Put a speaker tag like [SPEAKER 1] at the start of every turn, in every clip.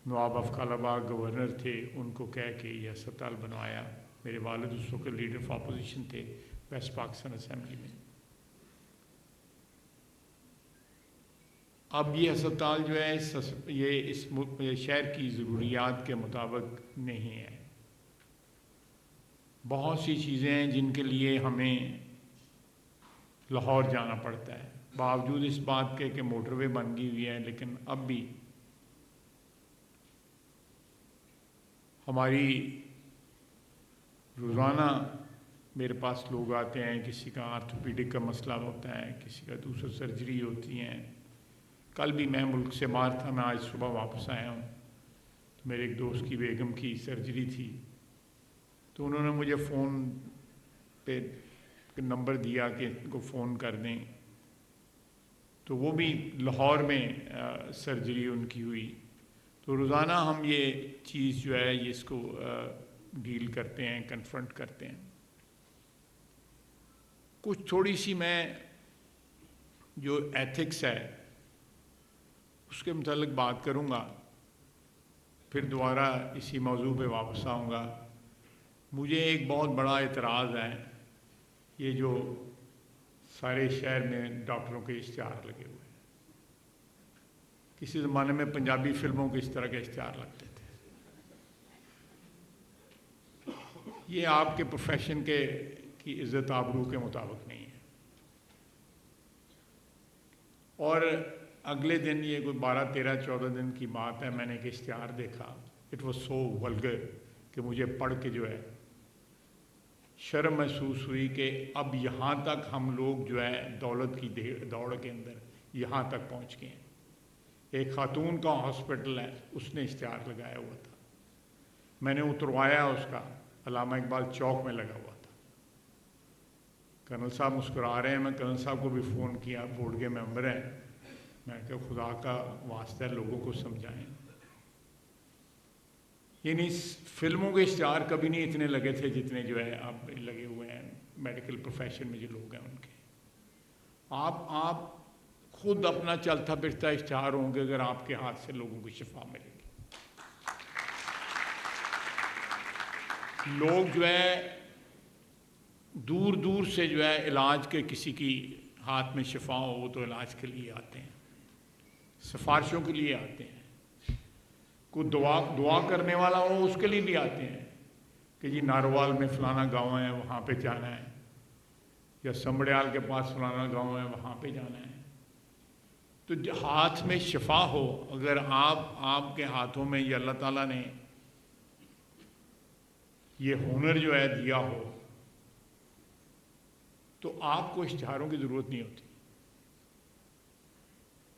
[SPEAKER 1] نواب افضل آباد گورنر تھے، ان کو کہہ کے یہ ہسپتال بنوایا۔ میرے والد اس وقت لیڈر آف اپوزیشن تھے ویسٹ پاکستان اسمبلی میں۔ اب یہ ہسپتال جو ہے یہ اس شہر کی ضروریات کے مطابق نہیں ہے۔ بہت سی چیزیں ہیں جن کے لیے ہمیں لاہور جانا پڑتا ہے، باوجود اس بات کے کہ موٹر وے بن گئی ہوئی ہے، لیکن اب بھی ہماری روزانہ میرے پاس لوگ آتے ہیں، کسی کا آرتھوپیڈک کا مسئلہ ہوتا ہے، کسی کا دوسرا سرجری ہوتی ہیں۔ کل بھی میں ملک سے باہر تھا، میں آج صبح واپس آیا ہوں، تو میرے ایک دوست کی بیگم کی سرجری تھی، تو انہوں نے مجھے فون پہ نمبر دیا کہ ان کو فون کر دیں، تو وہ بھی لاہور میں سرجری ان کی ہوئی۔ تو روزانہ ہم یہ چیز جو ہے اس کو ڈیل کرتے ہیں، کنفرنٹ کرتے ہیں۔ کچھ تھوڑی سی میں جو ایتھکس ہے اس کے متعلق بات کروں گا، پھر دوبارہ اسی موضوع پہ واپس آؤں گا۔ مجھے ایک بہت بڑا اعتراض ہے، یہ جو سارے شہر میں ڈاکٹروں کے اشتہار لگے ہوئے ہیں۔ کسی زمانے میں پنجابی فلموں کے اس طرح کے اشتہار لگتے تھے۔ یہ آپ کے پروفیشن کی عزت آبرو کے مطابق نہیں ہے۔ اور اگلے دن، یہ کوئی 12 13 14 دن کی بات ہے، میں نے ایک اشتہار دیکھا، اٹ واز سو ولگر کہ مجھے پڑھ کے جو ہے شرم محسوس ہوئی کہ اب یہاں تک ہم لوگ جو ہے دولت کی دوڑ کے اندر یہاں تک پہنچ گئے ہیں۔ ایک خاتون کا ہاسپٹل ہے، اس نے اشتہار لگایا ہوا تھا، میں نے اتروایا اس کا، علامہ اقبال چوک میں لگا ہوا تھا۔ کرنل صاحب مسکرا رہے ہیں، میں کرنل صاحب کو بھی فون کیا، بورڈ کے ممبر ہیں، میں کہ خدا کا واسطہ ہے لوگوں کو سمجھائیں۔ یعنی فلموں کے اشتہار کبھی نہیں اتنے لگے تھے جتنے جو ہے اب لگے ہوئے ہیں میڈیکل پروفیشن میں جو لوگ ہیں ان کے۔ آپ خود اپنا چلتا پھرتا اشتہار ہوں گے اگر آپ کے ہاتھ سے لوگوں کو شفا ملے گی۔ لوگ جو ہے دور دور سے جو ہے علاج کے، کسی کی ہاتھ میں شفا ہو وہ تو علاج کے لیے آتے ہیں، سفارشوں کے لیے آتے ہیں، کوئی دعا کرنے والا ہو اس کے لیے بھی آتے ہیں کہ جی ناروال میں فلانا گاؤں ہے وہاں پہ جانا ہے، یا سمبڑیال کے پاس فلانا گاؤں ہے وہاں پہ جانا ہے۔ تو ہاتھ میں شفا ہو، اگر آپ کے ہاتھوں میں یہ اللہ تعالیٰ نے یہ ہنر جو ہے دیا ہو تو آپ کو اشتہاروں کی ضرورت نہیں ہوتی۔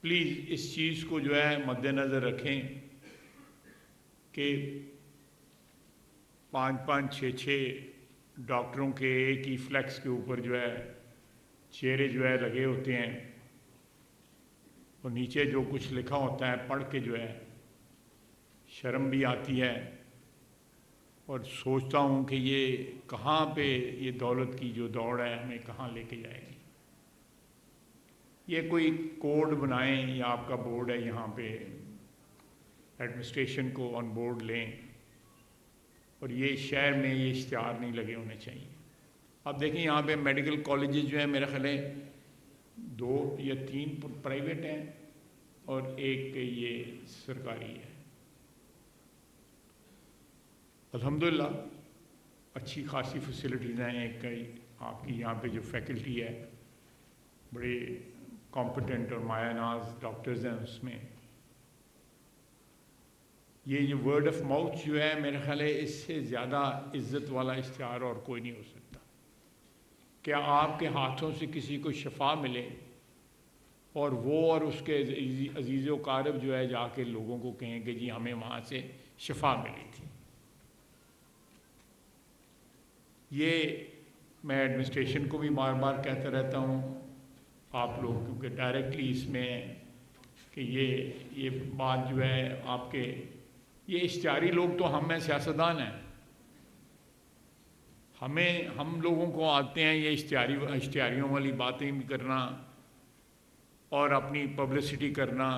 [SPEAKER 1] پلیز اس چیز کو جو ہے مد نظر رکھیں کہ 5 6 ڈاکٹروں کے ایک ہی فلیکس کے اوپر جو ہے چہرے جو ہے لگے ہوتے ہیں، اور نیچے جو کچھ لکھا ہوتا ہے پڑھ کے جو ہے شرم بھی آتی ہے، اور سوچتا ہوں کہ یہ کہاں پہ یہ دولت کی جو دوڑ ہے ہمیں کہاں لے کے جائے گی۔ یہ کوئی کوڈ بنائیں، یا آپ کا بورڈ ہے یہاں پہ ایڈمنسٹریشن کو آن بورڈ لیں، اور یہ شہر میں یہ اشتہار نہیں لگے ہونے چاہیے۔ اب دیکھیں یہاں پہ میڈیکل کالجز جو ہیں میرے خیال ہے 2 یا 3 پرائیویٹ ہیں اور ایک یہ سرکاری ہے۔ الحمدللہ اچھی خاصی فیسلٹیز ہیں۔ ایک آپ کی یہاں پہ جو فیکلٹی ہے بڑے کمپٹنٹ اور مایہ ناز ڈاکٹرز ہیں اس میں۔ یہ جو ورڈ آف ماؤتھ جو ہے میرے خیال ہے اس سے زیادہ عزت والا اشتہار اور کوئی نہیں ہو سکتا، کہ آپ کے ہاتھوں سے کسی کو شفا ملے اور وہ اور اس کے عزیز و اقارب جو ہے جا کے لوگوں کو کہیں کہ جی ہمیں وہاں سے شفا ملی تھی۔ یہ میں ایڈمنسٹریشن کو بھی بار بار کہتا رہتا ہوں، آپ لوگ کیونکہ ڈائریکٹلی اس میں کہ یہ بات جو ہے آپ کے یہ اشتہاری لوگ تو ہم میں سیاستدان ہیں، ہم لوگوں کو آتے ہیں یہ اشتہاریوں والی باتیں بھی کرنا اور اپنی پبلسٹی کرنا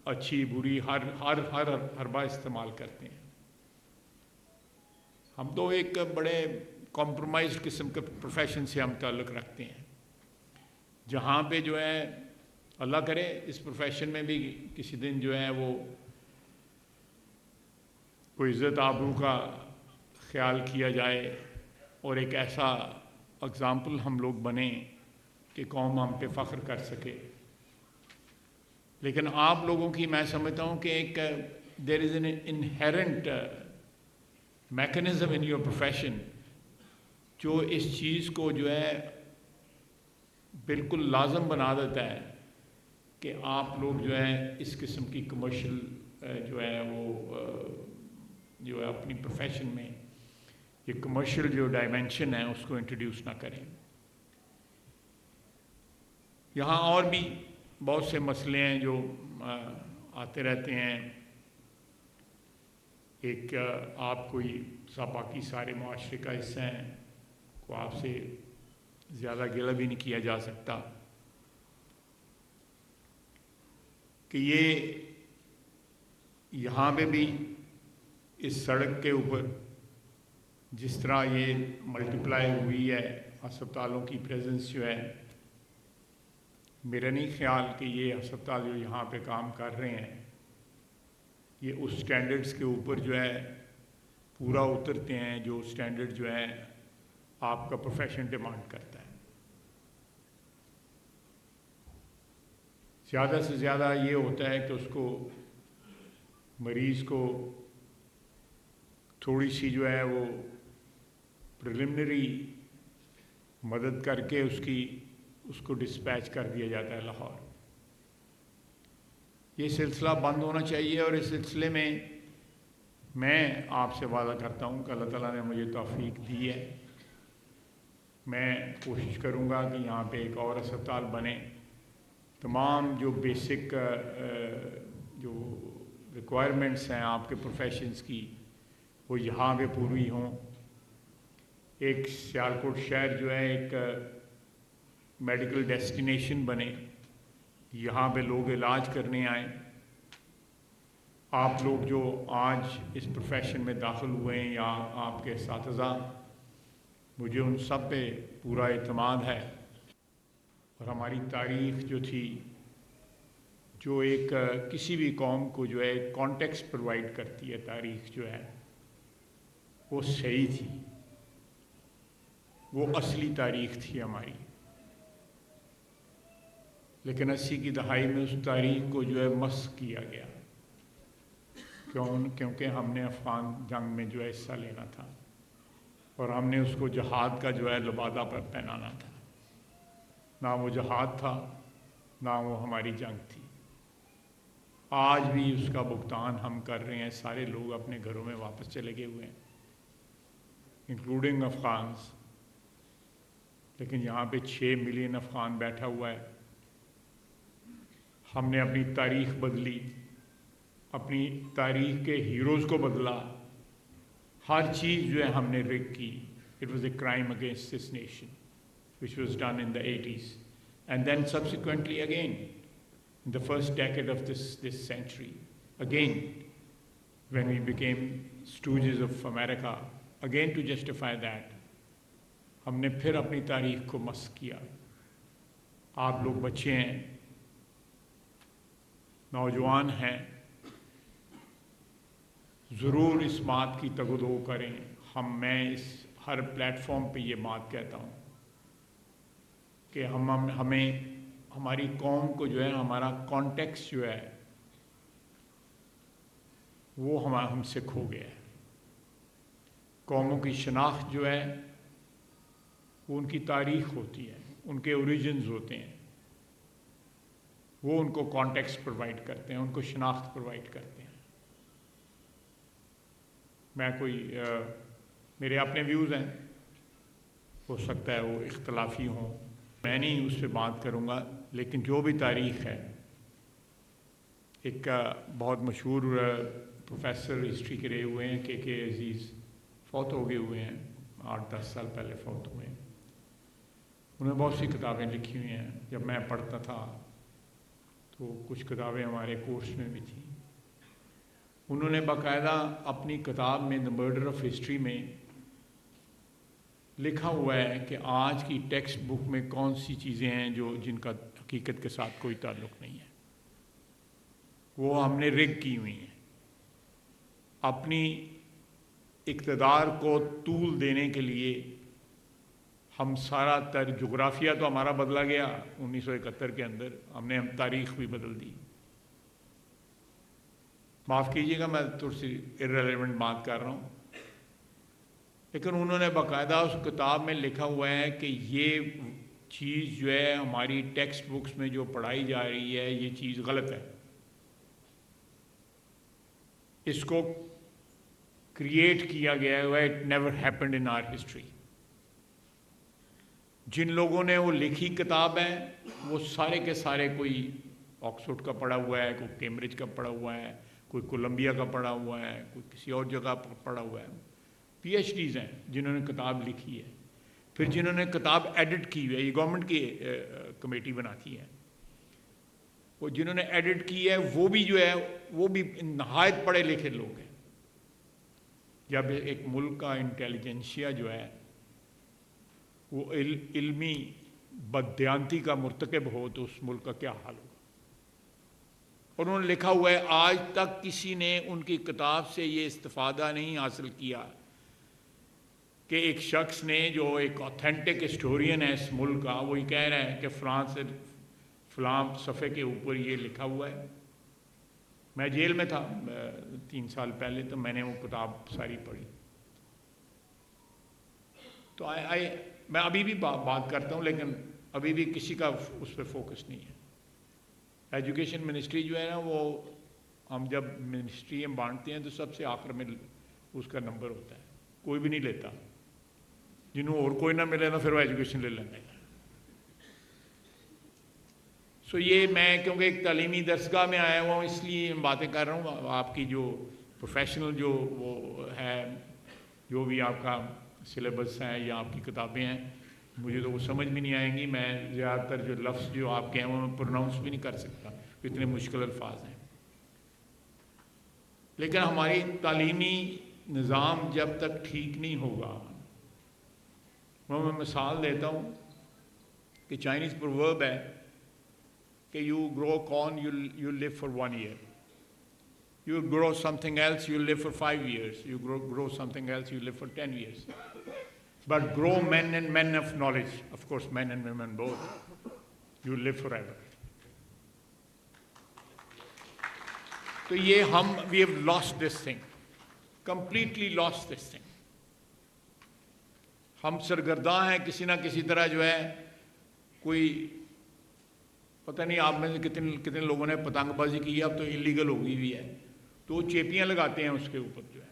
[SPEAKER 1] اچھی بری ہر حربہ استعمال کرتے ہیں. ہم تو ایک بڑے کمپرومائز قسم کے پروفیشن سے ہم تعلق رکھتے ہیں، جہاں پہ جو ہے اللہ کرے اس پروفیشن میں بھی کسی دن جو ہے وہ کوئی عزت آبرو کا خیال کیا جائے اور ایک ایسا اگزامپل ہم لوگ بنیں کہ قوم ہم پہ فخر کر سکے. لیکن آپ لوگوں کی میں سمجھتا ہوں کہ ایک there is an inherent mechanism in your profession جو اس چیز کو جو ہے بالکل لازم بنا دیتا ہے کہ آپ لوگ جو ہے اس قسم کی کمرشل جو ہے وہ جو ہے اپنی پروفیشن میں یہ کمرشل جو ڈائمینشن ہے اس کو انٹروڈیوس نہ کریں. یہاں اور بھی بہت سے مسئلے ہیں جو آتے رہتے ہیں. ایک آپ کوئی باقی سارے معاشرے کا حصہ ہیں کو آپ سے زیادہ گلہ بھی نہیں کیا جا سکتا کہ یہ یہاں پہ بھی اس سڑک کے اوپر جس طرح یہ ملٹیپلائی ہوئی ہے ہسپتالوں کی پریزنس جو ہے، میرا نہیں خیال کہ یہ ہسپتال جو یہاں پہ کام کر رہے ہیں یہ اس سٹینڈرڈز کے اوپر جو ہے پورا اترتے ہیں جو سٹینڈرڈ جو ہے آپ کا پروفیشن ڈیمانڈ کرتا ہے. زیادہ سے زیادہ یہ ہوتا ہے کہ اس کو مریض کو تھوڑی سی جو ہے وہ پریلیمنری مدد کر کے اس کو ڈسپیچ کر دیا جاتا ہے لاہور. یہ سلسلہ بند ہونا چاہیے اور اس سلسلے میں آپ سے وعدہ کرتا ہوں کہ اللہ تعالیٰ نے مجھے توفیق دی ہے، میں کوشش کروں گا کہ یہاں پہ ایک اور ہسپتال بنے، تمام جو بیسک جو ریکوائرمنٹس ہیں آپ کے پروفیشنز کی وہ یہاں پہ پوری ہوں. ایک سیالکوٹ شہر جو ہے ایک میڈیکل ڈیسٹینیشن بنے، یہاں پہ لوگ علاج کرنے آئیں. آپ لوگ جو آج اس پروفیشن میں داخل ہوئے ہیں یا آپ کے اساتذہ، مجھے ان سب پہ پورا اعتماد ہے. اور ہماری تاریخ جو تھی جو ایک کسی بھی قوم کو جو ہے کانٹیکسٹ پرووائڈ کرتی ہے، تاریخ جو ہے وہ صحیح تھی، وہ اصلی تاریخ تھی ہماری. لیکن 80 کی دہائی میں اس تاریخ کو جو ہے مسخ کیا گیا کیونکہ ہم نے افغان جنگ میں جو ہے حصہ لینا تھا اور ہم نے اس کو جہاد کا جو ہے لبادہ پر پہنانا تھا. نہ وہ جہاد تھا نہ وہ ہماری جنگ تھی. آج بھی اس کا بھگتان ہم کر رہے ہیں. سارے لوگ اپنے گھروں میں واپس چلے گئے ہوئے ہیں انکلوڈنگ افغانز، لیکن یہاں پہ 6 ملین افغان بیٹھا ہوا ہے. ہم نے اپنی تاریخ بدلی، اپنی تاریخ کے ہیروز کو بدلا، ہر چیز جو ہے ہم نے رگ کی. It was a crime against this nation which was done in the 80s and then subsequently again in the first decade of this century, again when we became stooges of America, again to justify that ہم نے پھر اپنی تاریخ کو مسخ کیا. آپ لوگ بچے ہیں، نوجوان ہیں، ضرور اس بات کی تگ و دو کریں. میں اس ہر پلیٹ فارم پہ یہ بات کہتا ہوں کہ ہمیں ہماری قوم کو جو ہے ہمارا کانٹیکس جو ہے وہ ہم سے کھو گیا ہے. قوموں کی شناخت جو ہے وہ ان کی تاریخ ہوتی ہے، ان کے اوریجنز ہوتے ہیں، وہ ان کو کانٹیکسٹ پرووائڈ کرتے ہیں، ان کو شناخت پرووائڈ کرتے ہیں. میں میرے اپنے ویوز ہیں، ہو سکتا ہے وہ اختلافی ہوں، میں نہیں اس پہ بات کروں گا. لیکن جو بھی تاریخ ہے، ایک بہت مشہور پروفیسر ہسٹری کے رہے ہوئے ہیں کے عزیز، فوت ہو گئے ہوئے ہیں، 8-10 سال پہلے فوت ہوئے ہیں. انہوں نے بہت سی کتابیں لکھی ہوئی ہیں. جب میں پڑھتا تھا تو کچھ کتابیں ہمارے کورس میں بھی تھیں. انہوں نے باقاعدہ اپنی کتاب میں دا مرڈر آف ہسٹری میں لکھا ہوا ہے کہ آج کی ٹیکسٹ بک میں کون سی چیزیں ہیں جن کا حقیقت کے ساتھ کوئی تعلق نہیں ہے. وہ ہم نے رگ کی ہوئی ہیں. اپنی اقتدار کو طول دینے کے لیے ہم سارا جغرافیہ تو ہمارا بدلا گیا 1971 کے اندر. ہم نے تاریخ بھی بدل دی. معاف کیجیے گا میں تھوڑی سی ارریلیونٹ بات کر رہا ہوں، لیکن انہوں نے باقاعدہ اس کتاب میں لکھا ہوا ہے کہ یہ چیز جو ہے ہماری ٹیکسٹ بکس میں جو پڑھائی جا رہی ہے یہ چیز غلط ہے. اس کو کریٹ کیا گیا ہے. It never happened in our history. جن لوگوں نے وہ لکھی کتاب ہے وہ سارے کے سارے کوئی آکسفورڈ کا پڑھا ہوا ہے، کوئی کیمبرج کا پڑھا ہوا ہے، کوئی کولمبیا کا پڑھا ہوا ہے، کوئی کسی اور جگہ پر پڑھا ہوا ہے. پی ایچ ڈیز ہیں جنہوں نے کتاب لکھی ہے. پھر جنہوں نے کتاب ایڈٹ کی ہوئی ہے، یہ گورنمنٹ کی کمیٹی بناتی ہے، وہ جنہوں نے ایڈٹ کی ہے وہ بھی جو ہے وہ بھی نہایت پڑھے لکھے لوگ ہیں. جب ایک ملک کا انٹیلیجنسیا جو ہے وہ علمی بددیانتی کا مرتکب ہو تو اس ملک کا کیا حال ہوگا. اور انہوں نے لکھا ہوا ہے آج تک کسی نے ان کی کتاب سے یہ استفادہ نہیں حاصل کیا کہ ایک شخص نے جو ایک آتھینٹک ہسٹورین ہے اس ملک کا، وہ یہ کہہ رہے ہیں کہ فلاں صفحے کے اوپر یہ لکھا ہوا ہے. میں جیل میں تھا 3 سال پہلے، تو میں نے وہ کتاب ساری پڑھی. تو میں ابھی بھی بات کرتا ہوں، لیکن ابھی بھی کسی کا اس پہ فوکس نہیں ہے. ایجوکیشن منسٹری جو ہے نا، وہ ہم جب منسٹری ہم بانٹتے ہیں تو سب سے آخر میں اس کا نمبر ہوتا ہے، کوئی بھی نہیں لیتا. جنہوں اور کوئی نہ ملے نا پھر وہ ایجوکیشن لے لیتے ہیں. سو یہ میں کیونکہ ایک تعلیمی درسگاہ میں آیا ہوا ہوں اس لیے باتیں کر رہا ہوں. آپ کی جو پروفیشنل جو وہ ہے، جو بھی آپ کا سلیبس ہے یا آپ کی کتابیں ہیں، مجھے تو وہ سمجھ بھی نہیں آئیں گی. میں زیادہ تر جو لفظ جو آپ کے ہیں وہ میں پروناؤنس بھی نہیں کر سکتا، اتنے مشکل الفاظ ہیں. لیکن ہماری تعلیمی نظام جب تک ٹھیک نہیں ہوگا، میں مثال دیتا ہوں کہ چائنیز پروورب ہے کہ you grow corn you live for 1 year. You grow something else, you live for 5 years. You grow something else, you live for 10 years. But grow men and men of knowledge, of course men and women both, you live forever. تو یہ we have lost this thing, completely lost this thing. ہم سرگرداں ہیں کسی نہ کسی طرح جو ہے. کوئی پتہ نہیں آپ میں سے کتنے لوگوں نے پتنگ بازی کی ہے، اب تو انلیگل ہو گئی ہوئی ہے، تو وہ چیپیاں لگاتے ہیں اس کے اوپر جو ہے.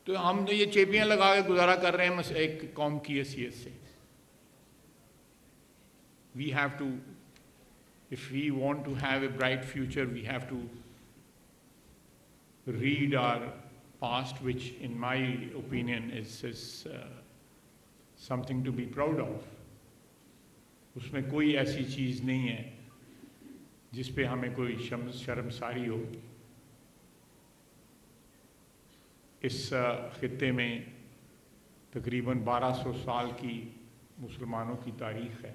[SPEAKER 1] تو ہم تو یہ چیپیاں لگا کے گزارا کر رہے ہیں ایک قوم کی حیثیت سے. We have to, if we want to have a bright future, we have to read our past, which in my opinion is something to be proud of. اس میں کوئی ایسی چیز نہیں ہے جس پہ ہمیں کوئی شرمساری ہو. اس خطے میں تقریباً 1200 سال کی مسلمانوں کی تاریخ ہے.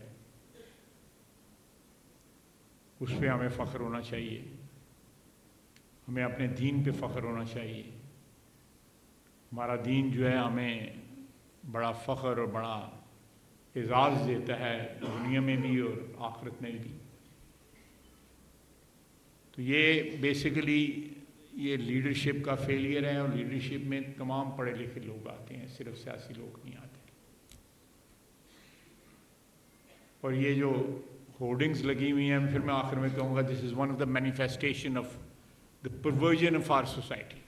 [SPEAKER 1] اس پہ ہمیں فخر ہونا چاہیے. ہمیں اپنے دین پہ فخر ہونا چاہیے. ہمارا دین جو ہے ہمیں بڑا فخر اور بڑا اعزاز دیتا ہے، دنیا میں بھی اور آخرت میں بھی. تو یہ بیسیکلی یہ لیڈرشپ کا فیلئر ہے، اور لیڈرشپ میں تمام پڑھے لکھے لوگ آتے ہیں، صرف سیاسی لوگ نہیں آتے. اور یہ جو ہورڈنگز لگی ہوئی ہیں، پھر میں آخر میں کہوں گا this is one of the manifestation of the perversion of our society.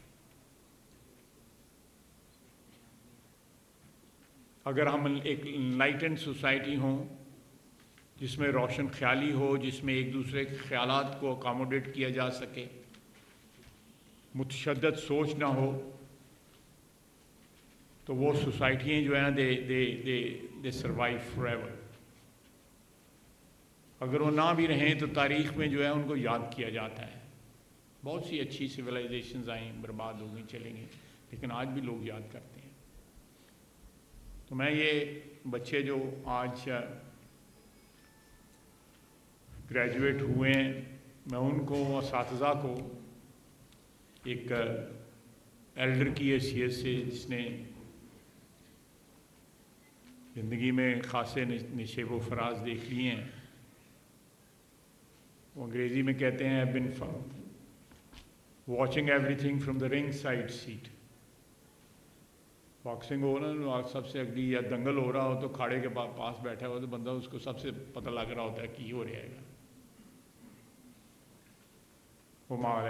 [SPEAKER 1] اگر ہم ایک انلائٹنڈ سوسائٹی ہوں جس میں روشن خیالی ہو، جس میں ایک دوسرے کے خیالات کو اکاموڈیٹ کیا جا سکے، متشدد سوچ نہ ہو، تو وہ سوسائٹیاں جو ہیں نا دے سروائیو فار ایور. اگر وہ نہ بھی رہیں تو تاریخ میں جو ہے ان کو یاد کیا جاتا ہے. بہت سی اچھی سویلائزیشنز آئیں، برباد ہو گئیں، چلیں گئیں، لیکن آج بھی لوگ یاد کرتے ہیں. تو میں یہ بچے جو آج گریجویٹ ہوئے ہیں، میں ان کو، اساتذہ کو، ایک ایلڈر کی حیثیت سے جس نے زندگی میں خاصے نشیب و فراز دیکھ لیے ہیں، وہ انگریزی میں کہتے ہیں I've been watching everything from the ring side seat. Boxing ہو رہا ہے سب سے اگلی، یا دنگل ہو رہا ہو تو کھاڑے کے پاس بیٹھا ہو تو بندہ اس کو سب سے پتہ لگ رہا ہوتا ہے کی ہو رہا ہے گا. وہ ماں